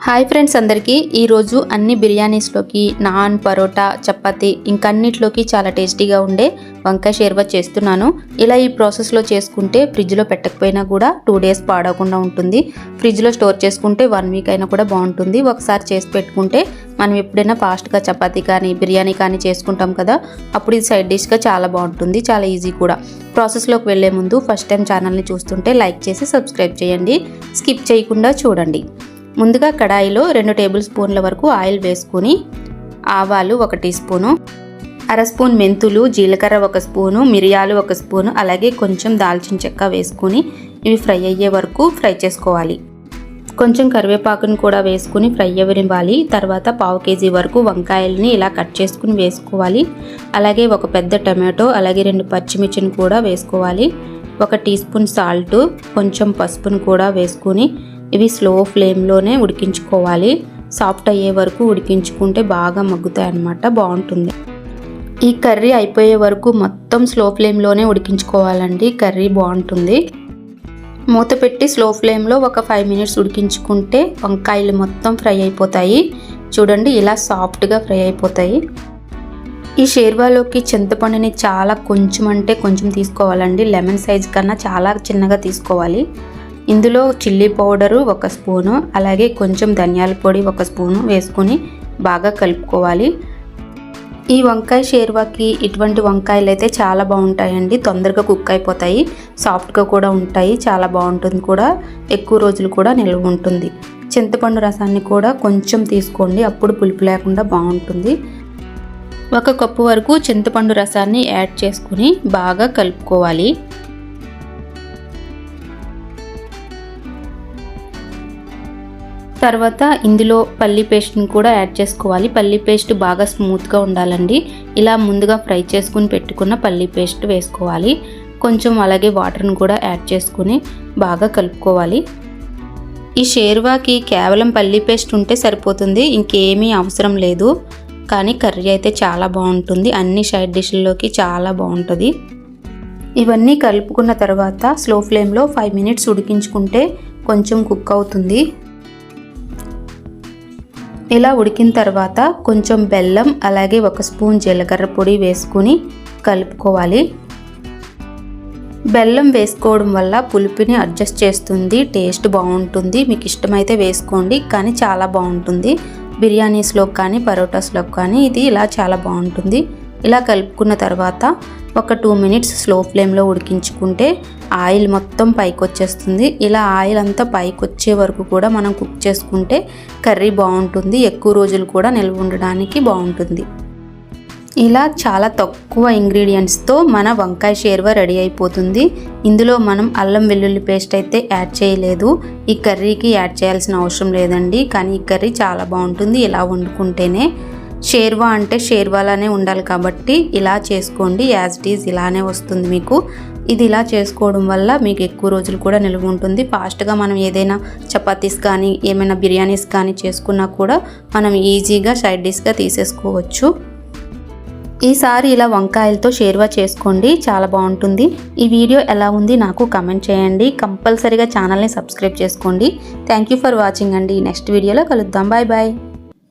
Hi friends అందరికీ ఈరోజు అన్ని బిర్యానీస్లోకి నాన్ పరోటా చపాతీ ఇంకన్నిట్లోకి చాలా టేస్టీగా ఉండే వంకాయ షేర్వా చేస్తున్నాను. ఇలా ఈ ప్రాసెస్లో చేసుకుంటే ఫ్రిడ్జ్లో పెట్టకపోయినా కూడా 2 days పాడకుండా ఉంటుంది. ఫ్రిడ్జ్లో స్టోర్ చేసుకుంటే 1 week అయినా కూడా బాగుంటుంది. ఒకసారి చేసి పెట్టుకుంటే మనం ఎప్పుడైనా ఫాస్ట్గా చపాతీ కానీ బిర్యానీ కానీ చేసుకుంటాం కదా, అప్పుడు ఇది సైడ్ డిష్గా చాలా బాగుంటుంది. చాలా ఈజీ కూడా. ప్రాసెస్లోకి వెళ్ళే ముందు ఫస్ట్ టైం ఛానల్ని చూస్తుంటే లైక్ చేసి సబ్స్క్రైబ్ చేయండి. స్కిప్ చేయకుండా చూడండి. ముందుగా కడాయిలో 2 టేబుల్ స్పూన్ల వరకు ఆయిల్ వేసుకొని ఆవాలు 1 టీ స్పూను, అర స్పూన్ మెంతులు, జీలకర్ర 1 స్పూను, మిరియాలు 1 స్పూను, అలాగే కొంచెం దాల్చిన చెక్క వేసుకొని ఇవి ఫ్రై అయ్యే వరకు ఫ్రై చేసుకోవాలి. కొంచెం కరివేపాకును కూడా వేసుకుని ఫ్రై అవ్వనివ్వాలి. తర్వాత 1/2 kg వరకు వంకాయలని ఇలా కట్ చేసుకుని వేసుకోవాలి. అలాగే 1 పెద్ద టమాటో, అలాగే 2 పచ్చిమిర్చిని కూడా వేసుకోవాలి. 1 టీ స్పూన్ సాల్ట్, కొంచెం పసుపును కూడా వేసుకుని ఇవి స్లో ఫ్లేమ్లోనే ఉడికించుకోవాలి. సాఫ్ట్ అయ్యే వరకు ఉడికించుకుంటే బాగా మగ్గుతాయి అన్నమాట, బాగుంటుంది. ఈ కర్రీ అయిపోయే వరకు మొత్తం స్లో ఫ్లేమ్లోనే ఉడికించుకోవాలండి, కర్రీ బాగుంటుంది. మూత పెట్టి స్లో ఫ్లేమ్లో ఒక 5 minutes ఉడికించుకుంటే వంకాయలు మొత్తం ఫ్రై అయిపోతాయి. చూడండి, ఇలా సాఫ్ట్గా ఫ్రై అయిపోతాయి. ఈ షేర్వాలోకి చింతపండుని చాలా కొంచెం అంటే కొంచెం తీసుకోవాలండి. లెమన్ సైజ్ కన్నా చాలా చిన్నగా తీసుకోవాలి. ఇందులో చిల్లీ పౌడరు 1 స్పూను, అలాగే కొంచెం ధనియాల పొడి 1 స్పూను వేసుకొని బాగా కలుపుకోవాలి. ఈ వంకాయ షేర్వాకి ఇటువంటి వంకాయలు అయితే చాలా బాగుంటాయండి. తొందరగా కుక్ అయిపోతాయి, సాఫ్ట్గా కూడా ఉంటాయి, చాలా బాగుంటుంది కూడా. ఎక్కువ రోజులు కూడా నిల్వ ఉంటుంది. చింతపండు రసాన్ని కూడా కొంచెం తీసుకోండి, అప్పుడు పులుపు లేకుండా బాగుంటుంది. 1 కప్పు వరకు చింతపండు రసాన్ని యాడ్ చేసుకుని బాగా కలుపుకోవాలి. తర్వాత ఇందులో పల్లి పేస్ట్ని కూడా యాడ్ చేసుకోవాలి. పల్లి పేస్ట్ బాగా స్మూత్గా ఉండాలండి. ఇలా ముందుగా ఫ్రై చేసుకుని పెట్టుకున్న పల్లి పేస్ట్ వేసుకోవాలి. కొంచెం అలాగే వాటర్ని కూడా యాడ్ చేసుకుని బాగా కలుపుకోవాలి. ఈ షేర్వాకి కేవలం పల్లి పేస్ట్ ఉంటే సరిపోతుంది, ఇంకేమీ అవసరం లేదు. కానీ కర్రీ అయితే చాలా బాగుంటుంది, అన్ని సైడ్ డిష్ల్లోకి చాలా బాగుంటుంది. ఇవన్నీ కలుపుకున్న తర్వాత స్లో ఫ్లేమ్లో 5 minutes ఉడికించుకుంటే కొంచెం కుక్ అవుతుంది. ఇలా ఉడికిన తర్వాత కొంచెం బెల్లం, అలాగే 1 స్పూన్ జీలకర్ర పొడి వేసుకుని కలుపుకోవాలి. బెల్లం వేసుకోవడం వల్ల పులుపుని అడ్జస్ట్ చేస్తుంది, టేస్ట్ బాగుంటుంది. మీకు ఇష్టమైతే వేసుకోండి, కానీ చాలా బాగుంటుంది. బిర్యానీస్లో కానీ పరోటాస్లో కానీ ఇది ఇలా చాలా బాగుంటుంది. ఇలా కలుపుకున్న తర్వాత ఒక 2 minutes స్లో ఫ్లేమ్లో ఉడికించుకుంటే ఆయిల్ మొత్తం పైకి వచ్చేస్తుంది. ఇలా ఆయిల్ అంతా పైకి వచ్చే వరకు కూడా మనం కుక్ చేసుకుంటే కర్రీ బాగుంటుంది, ఎక్కువ రోజులు కూడా నిల్వ ఉండడానికి బాగుంటుంది. ఇలా చాలా తక్కువ ఇంగ్రీడియంట్స్తో మన వంకాయ షేర్వా రెడీ అయిపోతుంది. ఇందులో మనం అల్లం వెల్లుల్లి పేస్ట్ అయితే యాడ్ చేయలేదు. ఈ కర్రీకి యాడ్ చేయాల్సిన అవసరం లేదండి, కానీ ఈ కర్రీ చాలా బాగుంటుంది ఇలా వండుకుంటేనే. షేర్వా అంటే షేర్వాలానే ఉండాలి కాబట్టి ఇలా చేసుకోండి, యాజ్ ఇట్ ఈజ్ ఇలానే వస్తుంది మీకు. ఇది ఇలా చేసుకోవడం వల్ల మీకు ఎక్కువ రోజులు కూడా నిల్వ ఉంటుంది. ఫాస్ట్గా మనం ఏదైనా చపాతీస్ కానీ ఏమైనా బిర్యానీస్ కానీ చేసుకున్నా కూడా మనం ఈజీగా సైడ్ డిష్గా తీసేసుకోవచ్చు. ఈసారి ఇలా వంకాయలతో షేర్వా చేసుకోండి, చాలా బాగుంటుంది. ఈ వీడియో ఎలా ఉంది నాకు కామెంట్ చేయండి. కంపల్సరీగా ఛానల్ని సబ్స్క్రైబ్ చేసుకోండి. థ్యాంక్ యూ ఫర్ వాచింగ్ అండి. నెక్స్ట్ వీడియోలో కలుద్దాం. Bye bye.